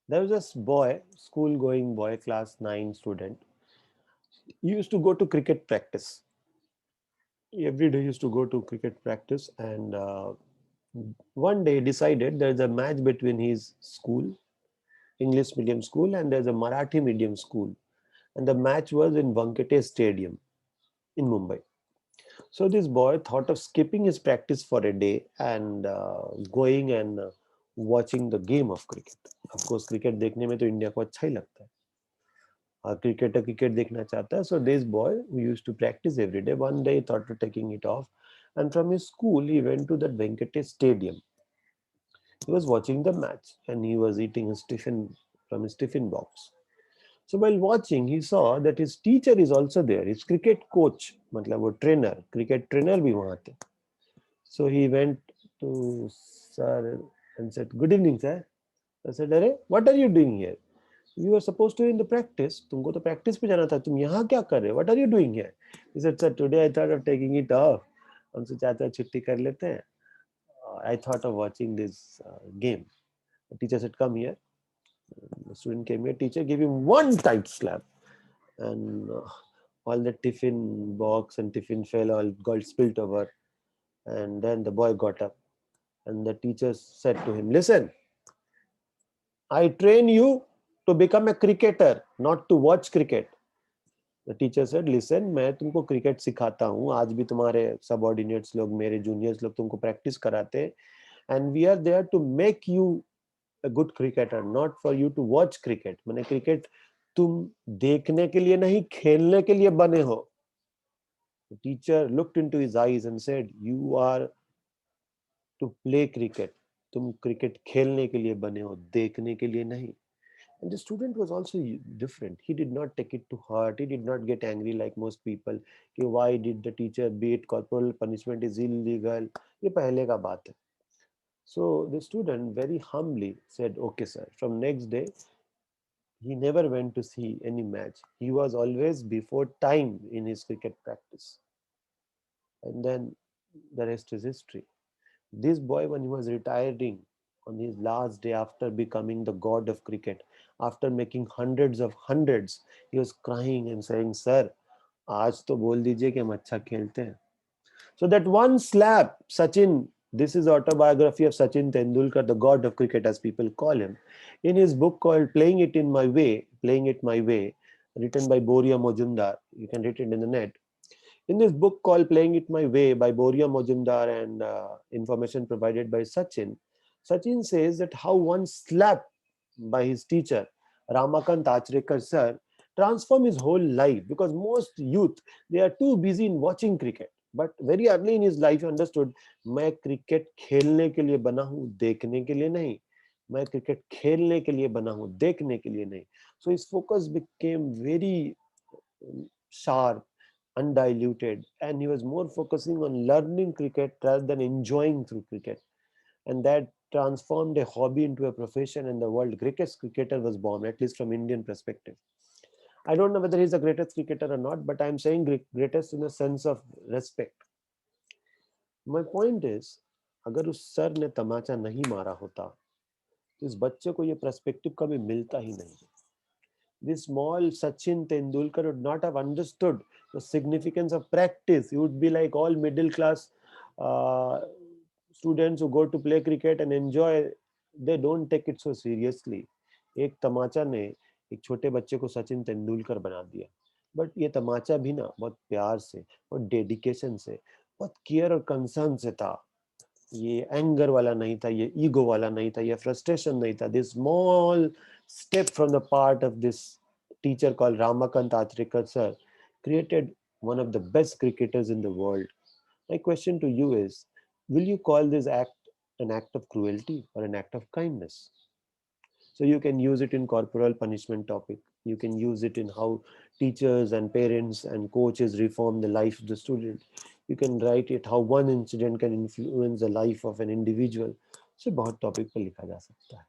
There was this boy, school going boy, class 9 student. He used to go to cricket practice. Every day he used to go to cricket practice, and one day decided there's a match between his school, English medium school, and there's a Marathi medium school. And the match was in Vankatesh Stadium in Mumbai. So this boy thought of skipping his practice for a day and going and watching the game of cricket. Of course, cricket देखने में तो India को अच्छा ही लगता है. Cricketer cricket देखना चाहता है. So this boy who used to practice every day, one day he thought of taking it off, and from his school he went to that Venkatesh Stadium. He was watching the match and he was eating his tiffin from his tiffin box. So while watching, he saw that his teacher is also there. His cricket coach, मतलब वो trainer, cricket trainer भी वहाँ थे. So he went to sir and said, "Good evening, sir." I said, "अरे, what are you doing here? You were supposed to be in the practice. तुमको तो practice पे जाना था. तुम यहाँ क्या कर रहे हो? What are you doing here?" He said, "Sir, today I thought of taking it off. हम सोचा था छुट्टी कर लेते हैं. I thought of watching this game." The teacher said, "Come here." The student came here. Teacher gave him one tight slap, and all the tiffin box and tiffin fell, all got spilt over. And then the boy got up, and the teacher said to him, "Listen, I train you to become a cricketer, not to watch cricket." The teacher said, "Listen, मैं तुमको cricket सिखाता हूँ. आज भी तुम्हारे subordinates लोग, मेरे juniors लोग तुमको प्रैक्टिस कराते हैं. And we are there to make you a good cricketer, not for you to watch cricket." मैंने क्रिकेट तुम देखने के लिए नहीं, खेलने के लिए बने हो. The teacher looked into his eyes and said, "You are to play cricket. तुम क्रिकेट खेलने के लिए बने हो, देखने के लिए नहीं." And the student was also different. He did not take it to heart. He did not get angry like most people. कि why did the teacher beat? Corporal punishment is illegal. ये पहले का बात है. So the student very humbly said, "Okay, sir." From next day, he never went to see any match. He was always before time in his cricket practice. And then the rest is history. This boy, when he was retiring on his last day after becoming the god of cricket, after making hundreds, he was crying and saying, "Sir, आज तो बोल दीजिए कि हम अच्छा खेलते हैं." So that one slap, Sachin, this is autobiography of Sachin Tendulkar, the god of cricket as people call him, in his book called Playing It My Way, written by Boria Mojumdar. You can read it in the net. In this book called Playing It My Way by Boria Mojumdar and information provided by Sachin, Sachin says that how one slap by his teacher, Ramakant Achrekar sir, transformed his whole life, because most youth, they are too busy in watching cricket. But very early in his life, he understood, मैं cricket खेलने के लिए बना हूँ, देखने के लिए नहीं. मैं क्रिकेट खेलने के लिए बना हूँ, देखने के लिए नहीं. So his focus became very sharp, undiluted, and he was more focusing on learning cricket rather than enjoying through cricket. And that transformed a hobby into a profession, and the world's greatest cricketer was born, at least from Indian perspective. I don't know whether he's the greatest cricketer or not, but I'm saying greatest in a sense of respect. My point is, अगर उस sir ने तमाचा नहीं मारा होता तो इस बच्चे को ये पर्सपेक्टिव कभी मिलता ही नहीं. This small Sachin Tendulkar would not have understood the significance of practice. He would be like all middle class uh, students who go to play cricket and enjoy. They don't take it so seriously. एक तमाचा ने एक छोटे बच्चे को सचिन तेंदुलकर बना दिया. But ये तमाचा भी ना बहुत प्यार से, बहुत डेडिकेशन से, बहुत केयर और कंसर्न से था. ये एंगर वाला नहीं था, ये ईगो वाला नहीं था, ये फ्रस्ट्रेशन नहीं था. This small step from the part of this teacher called Ramakant Achrekar sir created one of the best cricketers in the world. My question to you is, will you call this act an act of cruelty or an act of kindness? So you can use it in corporal punishment topic. You can use it in how teachers and parents and coaches reform the life of the student. You can write it how one incident can influence the life of an individual. So बहुत topic पे लिखा जा सकता है.